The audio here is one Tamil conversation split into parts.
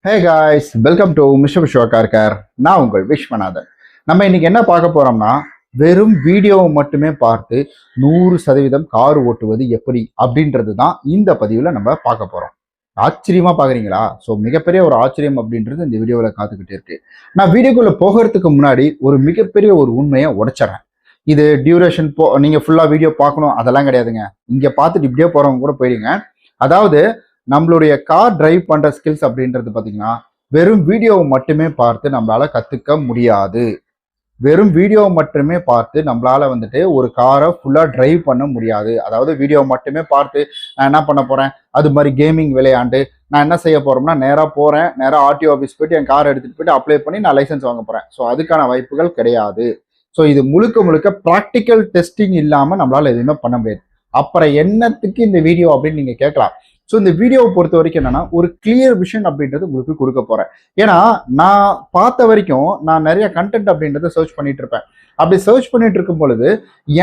Hey guys, welcome to mister Viswa car. நான் உங்கள் விஸ்வநாதன். நம்ம இன்னைக்கு என்ன பார்க்க போறோம்னா, வெறும் வீடியோவை மட்டுமே பார்த்து 100% கார் ஓட்டுவது எப்படி அப்படின்றது தான் இந்த பதிவில் நம்ம பார்க்க போறோம். ஆச்சரியமா பார்க்குறீங்களா? ஸோ மிகப்பெரிய ஒரு ஆச்சரியம் அப்படின்றது இந்த வீடியோவில் காத்துக்கிட்டே இருக்கு. நான் வீடியோக்குள்ள போகிறதுக்கு முன்னாடி ஒரு மிகப்பெரிய ஒரு உண்மையை உடைச்சிடறேன். இது டியூரேஷன் நீங்க ஃபுல்லா வீடியோ பார்க்கணும் அதெல்லாம் கிடையாதுங்க. இங்க பார்த்துட்டு இப்படியே போறவங்க கூட போயிடுங்க. அதாவது நம்மளுடைய கார் டிரைவ் பண்ற ஸ்கில்ஸ் அப்படின்றது பாத்தீங்கன்னா வெறும் வீடியோவை மட்டுமே பார்த்து நம்மளால கத்துக்க முடியாது. வெறும் வீடியோவை மட்டுமே பார்த்து நம்மளால வந்துட்டு ஒரு காரை ஃபுல்லா டிரைவ் பண்ண முடியாது. அதாவது வீடியோ மட்டுமே பார்த்து நான் என்ன பண்ண போறேன், அது மாதிரி கேமிங் விளையாண்டு நான் என்ன செய்ய போறோம்னா நேரா ஆர்டிஓ ஆஃபீஸ் போயிட்டு என் கார் எடுத்துட்டு போயிட்டு அப்ளை பண்ணி நான் லைசன்ஸ் வாங்க போறேன். ஸோ அதுக்கான வாய்ப்புகள் கிடையாது. ஸோ இது முழுக்க முழுக்க ப்ராக்டிக்கல் டெஸ்டிங் இல்லாம நம்மளால எதுவுமே பண்ண முடியாது. அப்புறம் என்னத்துக்கு இந்த வீடியோ அப்படின்னு நீங்க கேட்கலாம். ஸோ இந்த வீடியோவை பொறுத்த வரைக்கும் என்னன்னா ஒரு கிளியர் விஷன் அப்படின்றது உங்களுக்கு கொடுக்க போறேன். ஏன்னா நான் பார்த்த வரைக்கும் நான் நிறைய கண்டென்ட் அப்படின்றத சர்ச் பண்ணிட்டு இருப்பேன். அப்படி சர்ச் பண்ணிட்டு இருக்கும் பொழுது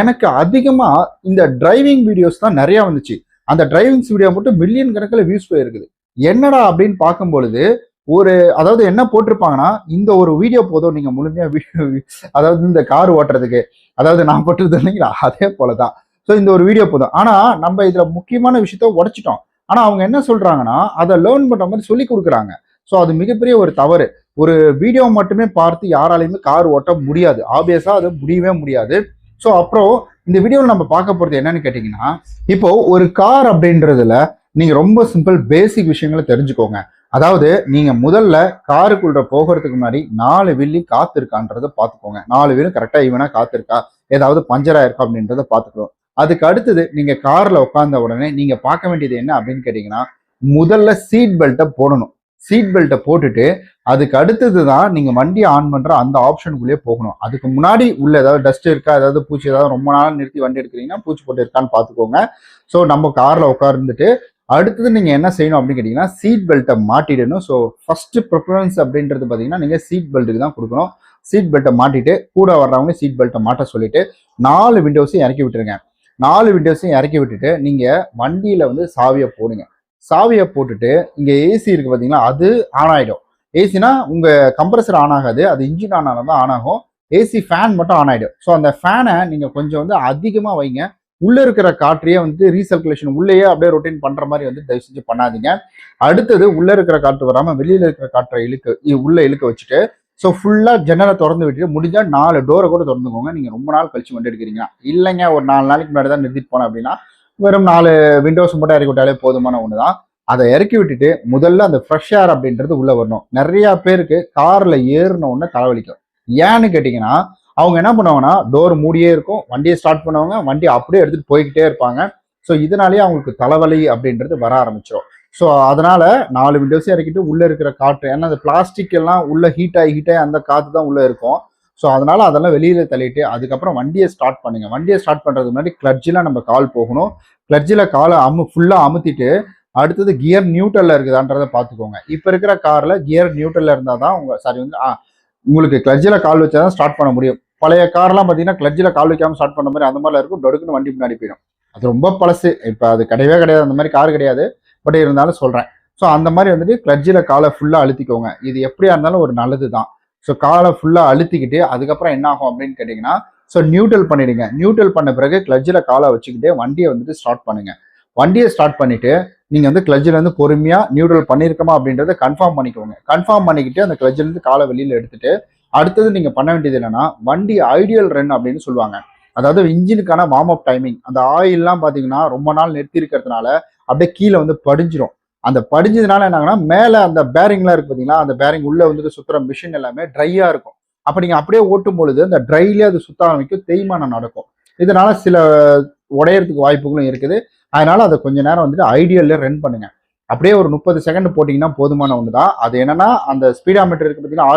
எனக்கு அதிகமா இந்த டிரைவிங் வீடியோஸ் தான் நிறைய வந்துச்சு. அந்த டிரைவிங்ஸ் வீடியோ மட்டும் மில்லியன் கணக்கில் வியூஸ் போயிருக்குது. என்னடா அப்படின்னு பார்க்கும் பொழுது அதாவது என்ன போட்டிருப்பாங்கன்னா, இந்த ஒரு வீடியோ போதும் நீங்க முழுமையா அதாவது இந்த கார் ஓட்டுறதுக்கு, அதாவது நான் போட்டுருது இல்லைங்களா அதே போலதான். ஸோ இந்த ஒரு வீடியோ போதும். ஆனா நம்ம இதுல முக்கியமான விஷயத்த உடைச்சிட்டோம். ஆனா அவங்க என்ன சொல்றாங்கன்னா, அதை லேர்ன் பண்ற மாதிரி சொல்லி கொடுக்குறாங்க. ஸோ அது மிகப்பெரிய ஒரு தவறு. ஒரு வீடியோ மட்டுமே பார்த்து யாராலையுமே கார் ஓட்ட முடியாது. ஆப்வியஸா அது முடியவே முடியாது. ஸோ அப்புறம் இந்த வீடியோவில் நம்ம பார்க்க போறது என்னன்னு கேட்டீங்கன்னா, இப்போ ஒரு கார் அப்படின்றதுல நீங்க ரொம்ப சிம்பிள் பேசிக் விஷயங்களை தெரிஞ்சுக்கோங்க. அதாவது நீங்க முதல்ல காருக்குள்ள போகிறதுக்கு முன்னாடி 4 வில்லி காத்து இருக்கான்றத பாத்துக்கோங்க. 4 வீலும் கரெக்டா ஈவனா காத்து இருக்கா, ஏதாவது பஞ்சர் ஆயிருக்கா அப்படின்றத பாத்துக்கணும். அதுக்கு அடுத்தது நீங்க கார்ல உட்கார்ந்த உடனே நீங்க பார்க்க வேண்டியது என்ன அப்படின்னு கேட்டீங்கன்னா, முதல்ல சீட் பெல்ட்டை போடணும். சீட் பெல்ட்டை போட்டுட்டு அதுக்கு அடுத்தது தான் நீங்க வண்டி ஆன் பண்ற அந்த ஆப்ஷனுக்குள்ளேயே போகணும். அதுக்கு முன்னாடி உள்ள ஏதாவது டஸ்ட் இருக்கா, ஏதாவது பூச்சி, ஏதாவது ரொம்ப நாள் நிறுத்தி வண்டி எடுக்கிறீங்கன்னா பூச்சி போட்டு இருக்கான்னு பாத்துக்கோங்க. ஸோ நம்ம கார்ல உட்கார்ந்துட்டு அடுத்தது நீங்க என்ன செய்யணும் அப்படின்னு கேட்டீங்கன்னா, சீட் பெல்ட்டை மாட்டிடணும். ஸோ ஃபர்ஸ்ட் ப்ரிஃபரன்ஸ் அப்படின்றது பாத்தீங்கன்னா நீங்க சீட் பெல்ட்டுக்கு தான் கொடுக்கணும். சீட் பெல்ட்டை மாட்டிட்டு கூட வர்றவங்க சீட் பெல்ட்டை மாட்ட சொல்லிட்டு 4 விண்டோஸையும் இறக்கி விட்டுருங்க. 4 விண்டோஸையும் இறக்கி விட்டுட்டு நீங்க வண்டியில வந்து சாவியை போடுங்க. சாவியை போட்டுட்டு இங்க ஏசி இருக்கு பாத்தீங்களா, அது ஆன் ஆயிடும். ஏசினா உங்க கம்ப்ரஸர் ஆன் ஆகாது, அது இன்ஜின் ஆன் ஆனாதான் ஆன் ஆகும். ஏசி ஃபேன் மட்டும் ஆன் ஆயிடும். ஸோ அந்த ஃபேனை நீங்க கொஞ்சம் வந்து அதிகமா வைங்க. உள்ள இருக்கிற காற்றையே வந்து ரீசர்க்குலேஷன் உள்ளேயே அப்படியே ரொட்டீன் பண்ற மாதிரி வந்து தயவு செஞ்சு பண்ணாதீங்க. அடுத்தது உள்ள இருக்கிற காற்று வராம வெளியில இருக்கிற காற்றை உள்ள இழுக்க வச்சுட்டு ஸோ ஃபுல்லா ஜன்னலை திறந்து விட்டுட்டு முடிஞ்சா 4 டோரை கூட திறந்துக்கோங்க. நீங்க ரொம்ப நாள் கழிச்சு வண்டி எடுக்கிறீங்க இல்லைங்க, ஒரு 4 நாளைக்கு முன்னாடி தான் நிறுத்திட்டு போனேன் அப்படின்னா வெறும் 4 விண்டோஸ் மட்டும் இறக்கி விட்டாலே போதுமான ஒண்ணுதான். அதை இறக்கி விட்டுட்டு முதல்ல அந்த ஃப்ரெஷ் ஏர் அப்படின்றது உள்ள வரணும். நிறைய பேருக்கு கார்ல ஏறின உடனே தலைவலிக்கும். ஏன்னு கேட்டீங்கன்னா, அவங்க என்ன பண்ணுவாங்கன்னா டோர் மூடியே இருக்கும், வண்டியை ஸ்டார்ட் பண்ணுவாங்க, வண்டி அப்படியே எடுத்துட்டு போய்கிட்டே இருப்பாங்க. ஸோ இதனாலேயே அவங்களுக்கு தலைவலி அப்படின்றது வர ஆரம்பிச்சிடும். ஸோ அதனால 4 விண்டோஸையும் இறக்கிட்டு உள்ள இருக்கிற காற்று, ஏன்னா அந்த பிளாஸ்டிக் எல்லாம் உள்ள ஹீட் ஆகி அந்த காற்று தான் உள்ள இருக்கும். ஸோ அதனால அதெல்லாம் வெளியில தள்ளிட்டு அதுக்கப்புறம் வண்டியை ஸ்டார்ட் பண்ணுங்க. வண்டியை ஸ்டார்ட் பண்றதுக்கு முன்னாடி கிளட்ஜில் நம்ம கால் போகணும். கிளட்ஜில் காலை ஃபுல்லா அமுத்திட்டு அடுத்தது கியர் நியூட்ரல்ல இருக்குதான்றதை பார்த்துக்கோங்க. இப்போ இருக்கிற கார்ல கியர் நியூட்ரல்ல இருந்தால் தான் உங்களுக்கு கிளட்ஜில் கால் வச்சா தான் ஸ்டார்ட் பண்ண முடியும். பழைய கார்லாம் பார்த்தீங்கன்னா கிளட்ஜில் கால் வைக்காம ஸ்டார்ட் பண்ண மாதிரி அந்த மாதிரிலாம் இருக்கும். டொடுக்குன்னு வண்டி முன்னாடி போயிடும். அது ரொம்ப பழசு. இப்போ அது கிடையவே கிடையாது, அந்த மாதிரி கார் கிடையாது. பட் இருந்தாலும் சொல்றேன். ஸோ அந்த மாதிரி வந்துட்டு கிளட்ஜில் காலை ஃபுல்லா அழுத்திக்கோங்க. இது எப்படியா இருந்தாலும் ஒரு நல்லது தான். ஸோ காலை ஃபுல்லா அழுத்திக்கிட்டு அதுக்கப்புறம் என்ன ஆகும் அப்படின்னு கேட்டீங்கன்னா, ஸோ நியூட்ரல் பண்ணிடுங்க. நியூட்ரல் பண்ண பிறகு கிளட்ஜில் காலை வச்சுக்கிட்டு வண்டியை வந்துட்டு ஸ்டார்ட் பண்ணுங்க. வண்டியை ஸ்டார்ட் பண்ணிட்டு நீங்க வந்து கிளட்ஜில் இருந்து பொறுமையா நியூட்ரல் பண்ணிருக்கமா அப்படின்றத கன்ஃபார்ம் பண்ணிக்கோங்க. கன்ஃபார்ம் பண்ணிக்கிட்டு அந்த கிளட்ஜில் இருந்து காலை வெளியில எடுத்துட்டு அடுத்தது நீங்க பண்ண வேண்டியது என்னன்னா, வண்டி ஐடியல் ரன் அப்படின்னு சொல்லுவாங்க. அதாவது இன்ஜினுக்கான வார்ம் அப் டைமிங். அந்த ஆயில்லாம் பாத்தீங்கன்னா ரொம்ப நாள் நிறுத்தி இருக்கிறதுனால அப்படியே கீழே வந்து படிஞ்சிடும். அந்த படிஞ்சதுனால என்னாங்கன்னா மேல அந்த பேரிங்லாம் இருக்கு பாத்தீங்களா, அந்த பேரிங் உள்ள வந்துட்டு சுத்துற மிஷின் எல்லாமே ட்ரையா இருக்கும். அப்ப நீங்க அப்படியே ஓட்டும் பொழுது அந்த ட்ரைலயே அது சுத்த ஆரம்பிக்கும், தேய்மானம் நடக்கும். இதனால சில உடையறதுக்கு வாய்ப்புகளும் இருக்குது. அதனால அதை கொஞ்ச நேரம் வந்துட்டு ஐடியல்ல ரன் பண்ணுங்க. அப்படியே ஒரு 30 செகண்ட் போட்டீங்கன்னா போதுமான ஒண்ணுதான். அது என்னன்னா அந்த ஸ்பீடாமீட்டர் இருக்கு பார்த்தீங்கன்னா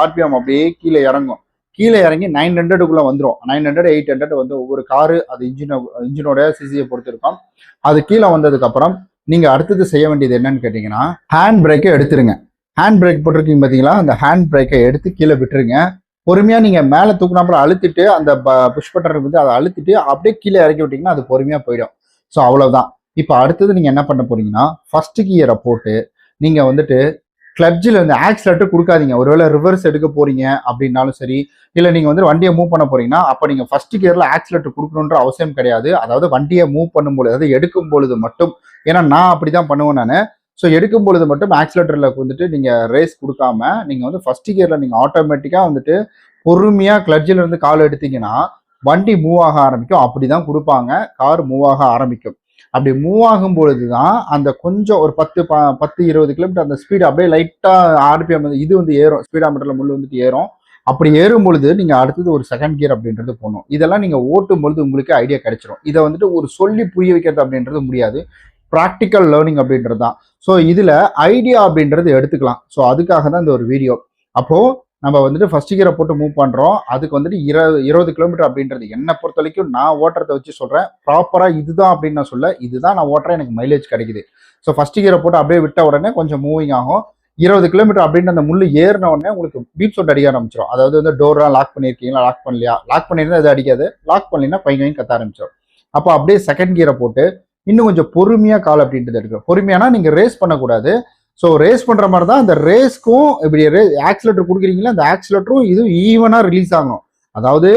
ஆர்பிஎம் அப்படியே கீழே இறங்கும். கீழே இறங்கி 900க்குள்ள வந்துடும். 900 800 வந்து ஒவ்வொரு காரு அது இன்ஜினோட சிசியை பொறுத்து இருக்கும். அது கீழே வந்ததுக்கு அப்புறம் நீங்க அடுத்தது செய்ய வேண்டியது என்னன்னு கேட்டீங்கன்னா, ஹேண்ட் பிரேக்கை எடுத்துருங்க. ஹேண்ட் பிரேக் போட்டிருக்கீங்க பார்த்தீங்களா, அந்த ஹேண்ட் பிரேக்கை எடுத்து கீழே விட்டுருங்க. பொறுமையா நீங்க மேலே தூக்குனாப்புல அழுத்திட்டு அந்த புஷ் பட்டன் வந்து அதை அழுத்திட்டு அப்படியே கீழே இறக்கி விட்டீங்கன்னா அது பொறுமையா போயிடும். ஸோ அவ்வளவுதான். இப்போ அடுத்தது நீங்க என்ன பண்ண போறீங்கன்னா, ஃபர்ஸ்ட் கியரை போட்டு நீங்க வந்துட்டு கிளட்ஜில் வந்து ஆக்சிலேட்டர் கொடுக்காதீங்க. ஒருவேளை ரிவர்ஸ் எடுக்க போறீங்க அப்படின்னாலும் சரி, இல்லை நீங்கள் வந்து வண்டியை மூவ் பண்ண போறீங்கன்னா அப்போ நீங்கள் ஃபர்ஸ்ட் கியரில் ஆக்சிலேட்டர் கொடுக்கணுன்ற அவசியம் கிடையாது. அதாவது வண்டியை மூவ் பண்ணும்போது, அதாவது எடுக்கும் பொழுது மட்டும், ஏன்னா நான் அப்படி தான் பண்ணுவேன் நான். ஸோ எடுக்கும் பொழுது மட்டும் ஆக்சிலேட்டரில் வந்துட்டு நீங்கள் ரேஸ் கொடுக்காம நீங்கள் வந்து ஃபர்ஸ்ட் கியரில் நீங்கள் ஆட்டோமேட்டிக்காக வந்துட்டு பொறுமையாக கிளட்ஜில் இருந்து கால் எடுத்தீங்கன்னா வண்டி மூவ் ஆக ஆரம்பிக்கும். அப்படி தான் கொடுப்பாங்க, கார் மூவ் ஆக ஆரம்பிக்கும். அப்படி மூவ் ஆகும் பொழுது தான் அந்த கொஞ்சம் ஒரு 10-20 கிலோமீட்டர் அந்த ஸ்பீடு அப்படியே லைட்டாக ஆர்பிஎம் இது வந்து ஏறும், ஸ்பீடா மீட்டரில் முள் வந்துட்டு ஏறும். அப்படி ஏறும் பொழுது நீங்கள் அடுத்தது ஒரு செகண்ட் கியர் அப்படின்றது போகணும். இதெல்லாம் நீங்கள் ஓட்டும் பொழுது உங்களுக்கு ஐடியா கிடைச்சிடும். இதை வந்துட்டு ஒரு சொல்லி புரிய வைக்கிறது அப்படின்றது முடியாது, ப்ராக்டிக்கல் லேர்னிங் அப்படின்றது தான். ஸோ இதில் ஐடியா அப்படின்றது எடுத்துக்கலாம். ஸோ அதுக்காக தான் இந்த ஒரு வீடியோ. அப்போது நம்ம வந்துட்டு ஃபர்ஸ்ட் கியரை போட்டு மூவ் பண்ணுறோம். அதுக்கு வந்துட்டு 20 கிலோமீட்டர் அப்படின்றது என்னை பொறுத்த வரைக்கும் நான் ஓட்டுறதை வச்சு சொல்கிறேன். ப்ராப்பராக இதுதான் அப்படின்னு நான் சொல்ல, இதுதான் நான் ஓட்டுறேன், எனக்கு மைலேஜ் கிடைக்குது. ஸோ ஃபர்ஸ்ட் கியரை போட்டு அப்படியே விட்ட உடனே கொஞ்சம் மூவிங் ஆகும். 20 கிலோமீட்டர் அப்படின்னு அந்த முள்ளு ஏறின உடனே உங்களுக்கு பீப் சவுண்ட் அடிக்க ஆரம்பிச்சிடும். அதாவது வந்து டோர்லாம் லாக் பண்ணியிருக்கீங்களா, லாக் பண்ணலையா, லாக் பண்ணியிருந்தா அது அடிக்காது, லாக் பண்ணலைன்னா பையன் கத்த ஆரம்பிச்சிடும். அப்போ அப்படியே செகண்ட் கியரை போட்டு இன்னும் கொஞ்சம் பொறுமையாக கால் அப்படின்றது எடுக்கும். பொறுமையானா நீங்கள் ரேஸ் பண்ணக்கூடாது. ஸோ ரேஸ் பண்ணுற மாதிரி தான் அந்த ரேஸ்க்கும் இப்படி ஆக்சிலேட்டர் கொடுக்குறீங்களா, அந்த ஆக்சிலேட்டரும் இதுவும் ஈவனாக ரிலீஸ் ஆகணும். அதாவது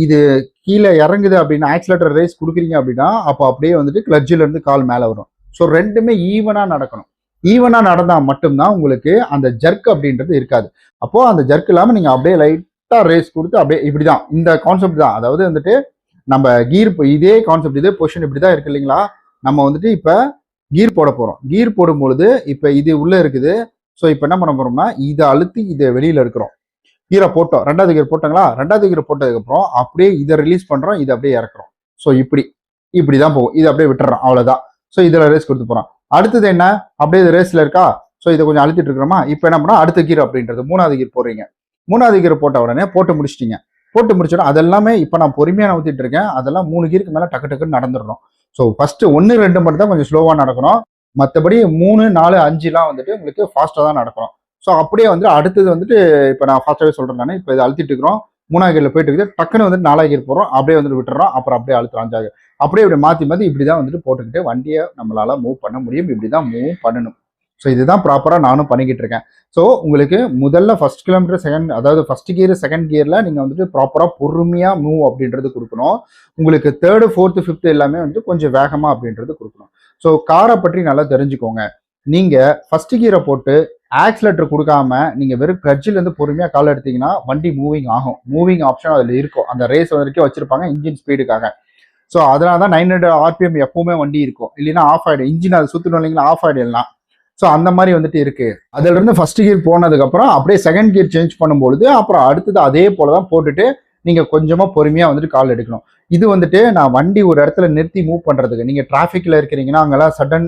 இது கீழே இறங்குது அப்படின்னா ஆக்சிலேட்டர் ரேஸ் கொடுக்குறீங்க அப்படின்னா அப்போ அப்படியே வந்துட்டு கிளட்ஜில் இருந்து கால் மேலே வரும். ஸோ ரெண்டுமே ஈவனாக நடக்கணும். ஈவனாக நடந்தால் மட்டும்தான் உங்களுக்கு அந்த ஜர்க் அப்படின்றது இருக்காது. அப்போது அந்த ஜர்க் இல்லாமல் நீங்கள் அப்படியே லைட்டாக ரேஸ் கொடுத்து அப்படியே இப்படி தான் இந்த கான்செப்ட் தான். அதாவது வந்துட்டு நம்ம கீர் இதே கான்செப்ட், இதே பொசிஷன் இப்படி தான் இருக்கு இல்லைங்களா. நம்ம வந்துட்டு இப்போ கீர் போட போகிறோம். கீர் போடும்பொழுது இப்போ இது உள்ளே இருக்குது. ஸோ இப்போ என்ன பண்ண போகிறோம்னா இதை அழுத்தி இதை வெளியில் எடுக்கிறோம். கீரை போட்டோம், ரெண்டாவது கீர் போட்டோங்களா, ரெண்டாவது கீர் போட்டதுக்கப்புறம் அப்படியே இதை ரிலீஸ் பண்ணுறோம், இதை அப்படியே இறக்குறோம். ஸோ இப்படி தான் போகும். இதை அப்படியே விட்டுறோம், அவ்வளோதான். ஸோ இதில் ரேஸ் கொடுத்து போகிறோம். அடுத்தது என்ன, அப்படியே இது ரேஸில் இருக்கா. ஸோ இதை கொஞ்சம் அழுத்திட்டு இருக்கிறோமா. இப்போ என்ன பண்ணால் அடுத்த கீர் அப்படின்றது மூணாவது கீர் போடுறீங்க. மூணாவது கீர் போட்ட உடனே போட்டு முடிச்சிட்டிங்க. போட்டு முடிச்சோன்னா அதெல்லாமே இப்போ நான் பொறுமையாக ஊற்றிட்டு இருக்கேன். அதெல்லாம் 3 கீருக்கு மேலே டக்கு டக்குன்னு நடந்துடணும். ஸோ ஃபர்ஸ்ட் 1, 2 மட்டும் தான் கொஞ்சம் ஸ்லோவாக நடக்கணும். மற்றபடி 3, 4, 5 வந்துட்டு உங்களுக்கு ஃபாஸ்ட்டாக தான் நடக்கணும். ஸோ அப்படியே வந்து அடுத்தது வந்துட்டு இப்போ நான் ஃபாஸ்ட்டாகவே சொல்கிறேன். நான் இப்போ இதை அழுத்திட்டு இருக்கிறோம், 3ஆவது கீரில் போயிட்டு இருக்குது, டக்குன்னு வந்துட்டு 4ஆவது கீர் போகிறோம், அப்படியே வந்துட்டு விட்டுறோம், அப்புறம் அப்படியே அழுத்துறோம் 5ஆவது. அப்படியே இப்படி மாற்றி இப்படி தான் வந்துட்டு போட்டுக்கிட்டு வண்டியை நம்மளால் மூவ் பண்ண முடியும். இப்படி தான் மூவ் பண்ணணும். ஸோ இதுதான் ப்ராப்பராக நானும் பண்ணிக்கிட்டு இருக்கேன். ஸோ உங்களுக்கு முதல்ல ஃபர்ஸ்ட் கிலோமீட்டர் அதாவது ஃபர்ஸ்ட் கியர் செகண்ட் கியரில் நீங்கள் வந்துட்டு ப்ராப்பராக பொறுமையாக மூவ் அப்படின்றது கொடுக்கணும். உங்களுக்கு 3rd, 4th, 5th எல்லாமே வந்துட்டு கொஞ்சம் வேகமாக அப்படின்றது கொடுக்கணும். ஸோ காரை பற்றி நல்லா தெரிஞ்சுக்கோங்க. நீங்கள் ஃபர்ஸ்ட் கியரை போட்டு ஆக்சிலேட்டர் கொடுக்காம நீங்கள் வெறும் கிளட்ஜிலேருந்து பொறுமையாக கால் எடுத்தீங்கன்னா வண்டி மூவிங் ஆகும். மூவிங் ஆப்ஷன் அதில் இருக்கும். அந்த ரேஸ் வரைக்கும் வச்சிருப்பாங்க இன்ஜின் ஸ்பீடுக்காக. ஸோ அதனால தான் 900 RPM எப்பவுமே வண்டி இருக்கும். இல்லைன்னா ஆஃப் ஆகிடும். இன்ஜின் அது சுற்றணும் இல்லைங்களா, ஆஃப் ஆகிடலாம். ஸோ அந்த மாதிரி வந்துட்டு இருக்கு. அதுல இருந்து ஃபர்ஸ்ட் கியர் போனதுக்கப்புறம் அப்படியே செகண்ட் கியர் சேஞ்ச் பண்ணும்பொழுது அப்புறம் அடுத்தது அதே போல தான் போட்டுட்டு நீங்கள் கொஞ்சமாக பொறுமையாக வந்துட்டு கால் எடுக்கணும். இது வந்துட்டு நான் வண்டி ஒரு இடத்துல நிறுத்தி மூவ் பண்ணுறதுக்கு, நீங்கள் டிராஃபிக்கில் இருக்கிறீங்கன்னா அங்கெல்லாம் சடன்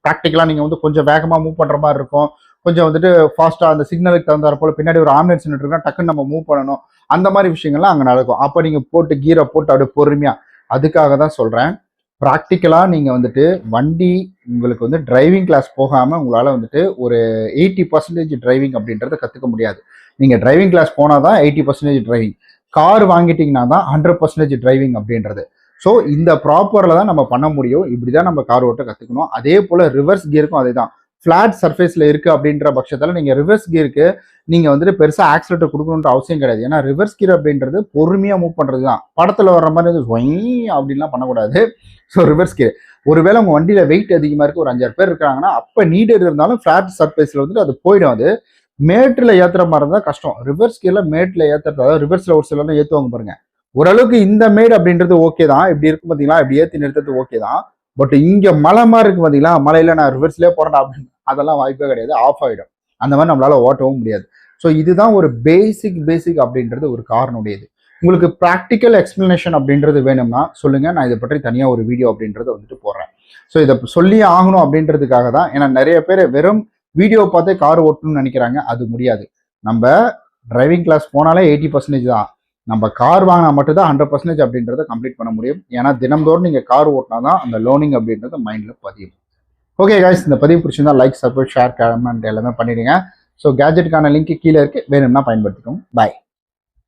ப்ராக்டிக்கலாக நீங்கள் வந்து கொஞ்சம் வேகமாக மூவ் பண்ணுற மாதிரி இருக்கும். கொஞ்சம் வந்துட்டு ஃபாஸ்ட்டாக அந்த சிக்னலுக்கு தகுந்தாற போல் பின்னாடி ஒரு ஆம்புலன்ஸ் நின்றுருக்குன்னா டக்குன்னு நம்ம மூவ் பண்ணணும். அந்த மாதிரி விஷயங்கள்லாம் அங்கே நடக்கும். அப்போ நீங்கள் போட்டு கீரை போட்டு அப்படியே பொறுமையாக, அதுக்காக தான் சொல்கிறேன். ப்ராக்டிக்கலாக நீங்கள் வந்துட்டு வண்டி உங்களுக்கு வந்து டிரைவிங் கிளாஸ் போகாமல் உங்களால் வந்துட்டு ஒரு 80% டிரைவிங் அப்படின்றத கற்றுக்க முடியாது. நீங்கள் டிரைவிங் கிளாஸ் போனால் தான் 80% டிரைவிங். கார் வாங்கிட்டீங்கன்னா தான் 100% டிரைவிங் அப்படின்றது. ஸோ இந்த ப்ராப்பரில் தான் நம்ம பண்ண முடியும். இப்படி தான் நம்ம கார் ஓட்ட கற்றுக்கணும். அதே போல் ரிவர்ஸ் கியருக்கும் அதே தான். ஃப்ளாட் சர்ஃபேஸில் இருக்குது அப்படின்ற பட்சத்தில் நீங்கள் ரிவர்ஸ் கியருக்கு நீங்கள் வந்துட்டு பெருசாக ஆக்சிலேட்டர் கொடுக்கணுன்ற அவசியம் கிடையாது. ஏன்னா ரிவர்ஸ் கியர் அப்படின்றது பொறுமையாக மூவ் பண்ணுறது தான். படத்தில் வர்ற மாதிரி வந்து ஒய் அப்படின்லாம் பண்ணக்கூடாது. ஸோ ரிவர்ஸ் கியர் ஒருவேளை உங்கள் வண்டியில் வெயிட் அதிகமாக இருக்குது, ஒரு 5-6 பேர் இருக்காங்கன்னா அப்போ நீடட் இருந்தாலும் ஃப்ளாட் சர்ஃபேஸில் வந்துட்டு அது போயிடும். அது மேட்டில் ஏற்றுற மாதிரி இருந்தால் கஷ்டம். ரிவர்ஸ் கியரில் மேட்டில் ஏற்றுறது, அதாவது ரிவர்ஸில் ஒரு சிலர்லாம் ஏற்றுவாங்க பாருங்க. ஓரளவுக்கு இந்த மேடு அப்படின்றது ஓகே தான். இப்படி இருக்கும் பார்த்தீங்களா, இப்படி ஏற்றி நிறுத்துறது ஓகே தான். பட் இங்கே மலை மாதிரி இருக்கு பார்த்தீங்களா, மலையில் நான் ரிவர்ஸ்லேயே போகிறேன் அப்படின்னு அதெல்லாம் வாய்ப்பே கிடையாது. ஆஃப் ஆகிடும். அந்த மாதிரி நம்மளால் ஓட்டவும் முடியாது. ஸோ இதுதான் ஒரு பேசிக் அப்படின்றது ஒரு காரனுடையது. உங்களுக்கு ப்ராக்டிக்கல் எக்ஸ்பிளனேஷன் அப்படின்றது வேணும்னா சொல்லுங்கள், நான் இதை பற்றி தனியாக ஒரு வீடியோ அப்படின்றத வந்துட்டு போடுறேன். ஸோ இதை சொல்லி ஆகணும் அப்படின்றதுக்காக தான். ஏன்னா நிறைய பேர் வெறும் வீடியோ பார்த்தே கார் ஓட்டணும்னு நினைக்கிறாங்க. அது முடியாது. நம்ம டிரைவிங் கிளாஸ் போனாலே 80% தான். நம்ம கார் வாங்கினா மட்டும்தான் 100% அப்படின்றத கம்ப்ளீட் பண்ண முடியும். ஏன்னா தினம்தோறும் நீங்கள் கார் ஓட்டினா தான் அந்த லேர்னிங் அப்படின்றது மைண்டில் பதியும். ஓகே கைஸ், இந்த பதிவு பிடிச்சிருந்தா லைக், சப்ஸ்கிரைப், ஷேர், கமெண்ட் எல்லாமே பண்ணிடுங்க. ஸோ கேஜெட்டுக்கான லிங்க் கீழே இருக்குது, வேணும்னா பயன்படுத்திக்கோங்க. பாய்.